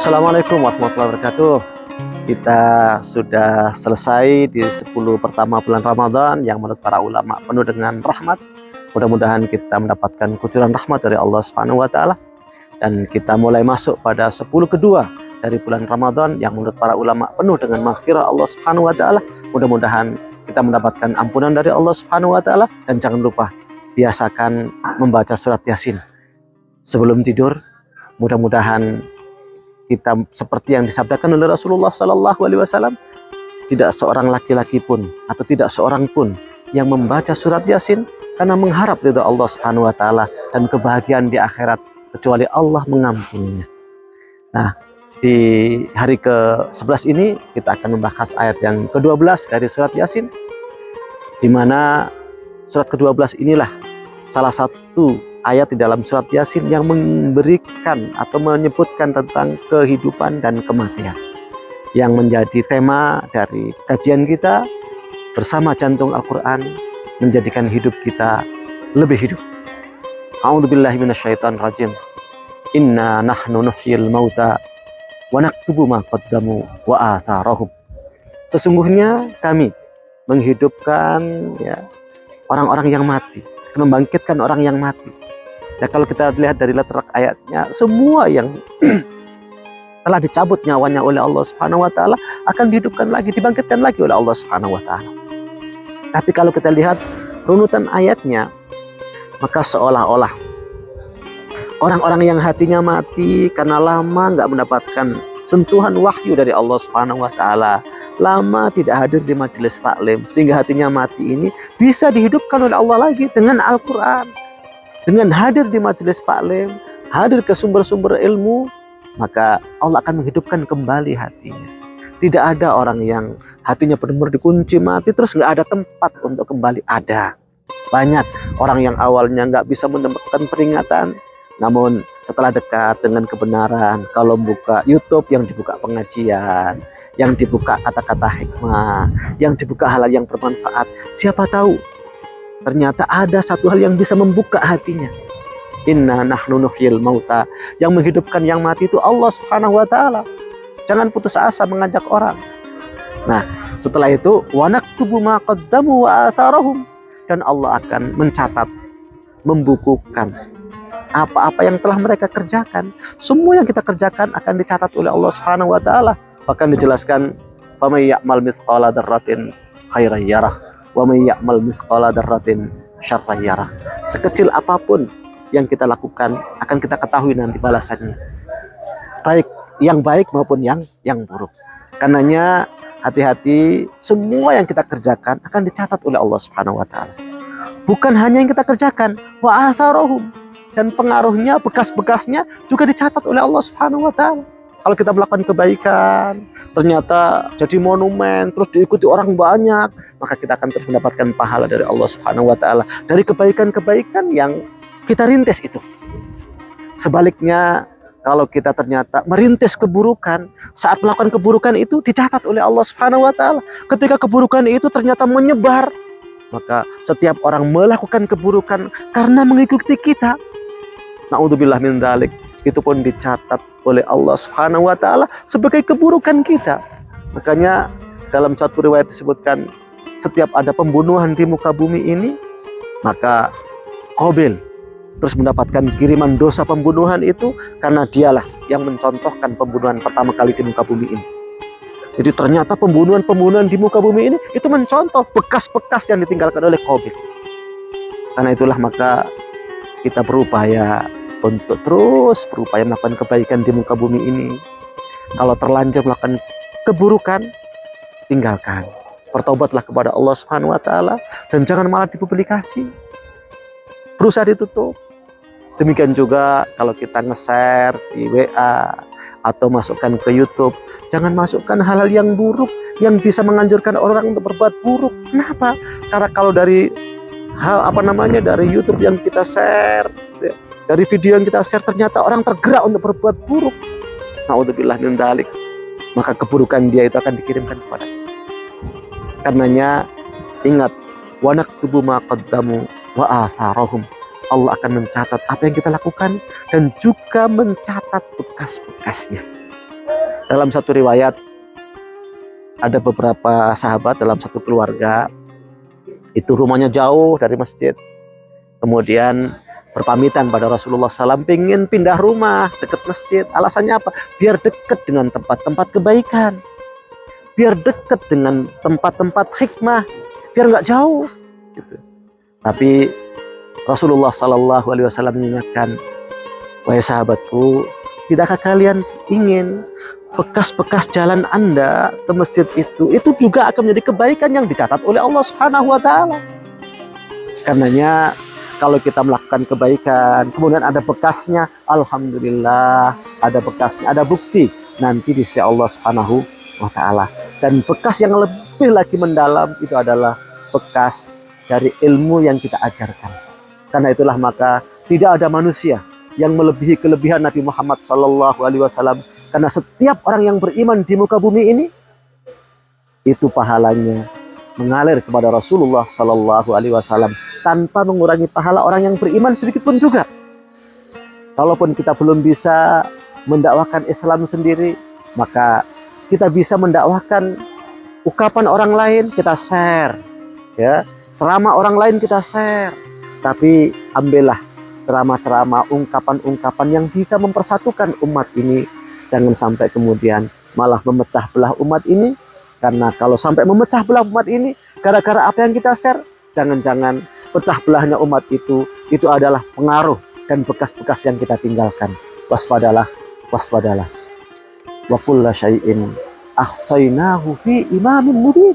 Assalamualaikum warahmatullahi wabarakatuh. Kita sudah selesai di 10 pertama bulan Ramadan yang menurut para ulama penuh dengan rahmat. Mudah-mudahan kita mendapatkan kucuran rahmat dari Allah Subhanahu wa taala, dan kita mulai masuk pada 10 kedua dari bulan Ramadan yang menurut para ulama penuh dengan maghfirah Allah Subhanahu wa taala. Mudah-mudahan kita mendapatkan ampunan dari Allah Subhanahu wa taala, dan jangan lupa biasakan membaca surat Yasin sebelum tidur. Mudah-mudahan kita seperti yang disabdakan oleh Rasulullah Sallallahu Alaihi Wasallam, tidak seorang laki-laki pun atau tidak seorang pun yang membaca surat Yasin karena mengharap ridha Allah Subhanahu Wa Taala dan kebahagiaan di akhirat kecuali Allah mengampuninya. Nah, di hari ke-11 ini kita akan membahas ayat yang ke-12 dari surat Yasin, di mana surat ke-12 inilah salah satu ayat di dalam surat Yasin yang memberikan atau menyebutkan tentang kehidupan dan kematian, yang menjadi tema dari kajian kita bersama jantung Al-Quran, menjadikan hidup kita lebih hidup. A'udzubillahi minasyaitonir rajim. Inna nahnu nuhyil mauta wa naktubu ma qaddamu wa atharahum. Sesungguhnya kami menghidupkan orang-orang yang mati, membangkitkan orang yang mati. Ya, kalau kita lihat dari letak ayatnya, semua yang telah dicabut nyawanya oleh Allah Subhanahu wa taala akan dihidupkan lagi, dibangkitkan lagi oleh Allah Subhanahu wa taala. Tapi kalau kita lihat runutan ayatnya, maka seolah-olah orang-orang yang hatinya mati karena lama nggak mendapatkan sentuhan wahyu dari Allah Subhanahu wa taala, lama tidak hadir di majelis taklim, sehingga hatinya mati ini bisa dihidupkan oleh Allah lagi dengan Al-Quran. Dengan hadir di majelis taklim, hadir ke sumber-sumber ilmu, maka Allah akan menghidupkan kembali hatinya. Tidak ada orang yang hatinya benar-benar dikunci mati terus nggak ada tempat untuk kembali. Ada banyak orang yang awalnya nggak bisa mendapatkan peringatan, namun setelah dekat dengan kebenaran, kalau buka YouTube yang dibuka pengajian, yang dibuka kata-kata hikmah, yang dibuka hal yang bermanfaat, siapa tahu ternyata ada satu hal yang bisa membuka hatinya. Inna nahnu nuhyil mauta, yang menghidupkan yang mati itu Allah Subhanahu wa taala. Jangan putus asa mengajak orang. Nah, setelah itu wa naktubu ma qaddamu wa atharahum, dan Allah akan mencatat, membukukan apa-apa yang telah mereka kerjakan. Semua yang kita kerjakan akan dicatat oleh Allah Subhanahu wa taala. Bahkan dijelaskan, faman ya'mal mithqala dzarratin khairan yarah wa may ya'mal mithqala dzarratin syarran yarah. Sekecil apapun yang kita lakukan akan kita ketahui nanti balasannya, baik yang baik maupun yang buruk. Karenanya hati-hati, semua yang kita kerjakan akan dicatat oleh Allah Subhanahu wa taala. Bukan hanya yang kita kerjakan, wa asarahum, dan pengaruhnya, bekas-bekasnya juga dicatat oleh Allah Subhanahu wa taala. Kalau kita melakukan kebaikan, ternyata jadi monumen, terus diikuti orang banyak, maka kita akan terus mendapatkan pahala dari Allah Subhanahu wa taala dari kebaikan-kebaikan yang kita rintis itu. Sebaliknya, kalau kita ternyata merintis keburukan, saat melakukan keburukan itu dicatat oleh Allah Subhanahu wa taala. Ketika keburukan itu ternyata menyebar, maka setiap orang melakukan keburukan karena mengikuti kita, na'udzubillah min dzalik, itu pun dicatat oleh Allah Subhanahu wa taala sebagai keburukan kita. Makanya dalam satu riwayat disebutkan, setiap ada pembunuhan di muka bumi ini, maka Qabil terus mendapatkan kiriman dosa pembunuhan itu karena dialah yang mencontohkan pembunuhan pertama kali di muka bumi ini. Jadi ternyata pembunuhan-pembunuhan di muka bumi ini itu mencontoh bekas-bekas yang ditinggalkan oleh Qabil. Karena itulah maka kita berupaya untuk terus berupaya melakukan kebaikan di muka bumi ini. Kalau terlanjur melakukan keburukan, tinggalkan. Bertobatlah kepada Allah Subhanahu wa taala, dan jangan malah dipublikasi, berusaha ditutup. Demikian juga kalau kita nge-share di WA atau masukkan ke YouTube, jangan masukkan hal-hal yang buruk yang bisa menganjurkan orang untuk berbuat buruk. Kenapa? Karena kalau dari dari YouTube yang kita share, dari video yang kita share, ternyata orang tergerak untuk berbuat buruk, na'udzubillah min dzalik, maka keburukan dia itu akan dikirimkan kepada kita. Karenanya ingat, wa naktubu ma qaddamu wa atharahum, Allah akan mencatat apa yang kita lakukan dan juga mencatat bekas-bekasnya. Dalam satu riwayat, ada beberapa sahabat dalam satu keluarga, itu rumahnya jauh dari masjid. Kemudian berpamitan pada Rasulullah SAW, pengen pindah rumah dekat masjid. Alasannya apa? Biar dekat dengan tempat-tempat kebaikan, biar dekat dengan tempat-tempat hikmah, biar nggak jauh gitu. Tapi Rasulullah SAW mengingatkan, wahai sahabatku, tidakkah kalian ingin bekas-bekas jalan Anda ke masjid itu juga akan menjadi kebaikan yang dicatat oleh Allah Subhanahu wa Ta'ala? Karenanya kalau kita melakukan kebaikan kemudian ada bekasnya, alhamdulillah, ada bekasnya, ada bukti nanti di sisi Allah Subhanahu wa Ta'ala. Dan bekas yang lebih lagi mendalam itu adalah bekas dari ilmu yang kita ajarkan. Karena itulah maka tidak ada manusia yang melebihi kelebihan Nabi Muhammad SAW. Karena setiap orang yang beriman di muka bumi ini, itu pahalanya mengalir kepada Rasulullah SAW tanpa mengurangi pahala orang yang beriman sedikit pun juga. Kalaupun kita belum bisa mendakwakan Islam sendiri, maka kita bisa mendakwakan ucapan orang lain, kita share, ya, ceramah orang lain kita share. Tapi ambillah ceramah-ceramah, ungkapan-ungkapan yang bisa mempersatukan umat ini. Jangan sampai kemudian malah memecah belah umat ini. Karena kalau sampai memecah belah umat ini gara-gara apa yang kita share, jangan-jangan pecah belahnya umat itu adalah pengaruh dan bekas-bekas yang kita tinggalkan. Waspadalah, waspadalah. Wa kulla syai'in ahsainahu fi imamin mubin.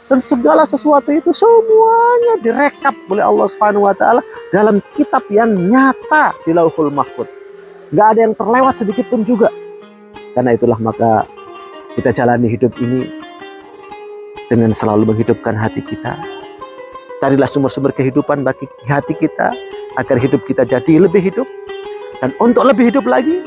Dan segala sesuatu itu semuanya direkap oleh Allah Subhanahu wa Ta'ala dalam kitab yang nyata di Lauhul Mahfuz. Gak ada yang terlewat sedikit pun juga. Karena itulah maka kita jalani hidup ini dengan selalu menghidupkan hati kita. Carilah sumber-sumber kehidupan bagi hati kita agar hidup kita jadi lebih hidup. Dan untuk lebih hidup lagi,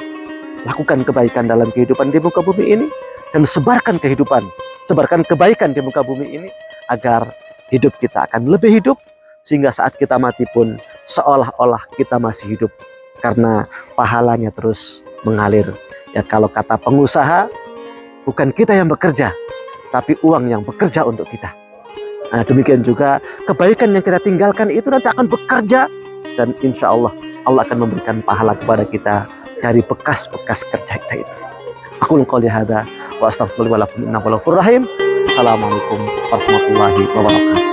lakukan kebaikan dalam kehidupan di muka bumi ini dan sebarkan kehidupan, sebarkan kebaikan di muka bumi ini agar hidup kita akan lebih hidup sehingga saat kita mati pun seolah-olah kita masih hidup karena pahalanya terus mengalir. Ya, kalau kata pengusaha, bukan kita yang bekerja, tapi uang yang bekerja untuk kita. Nah, demikian juga kebaikan yang kita tinggalkan itu nanti akan bekerja dan insya Allah Allah akan memberikan pahala kepada kita dari bekas-bekas kerja kita itu. Aku qouli hadza wa astaghfirullahi wa lakum innahu ghafurur rahim. Assalamualaikum warahmatullahi wabarakatuh.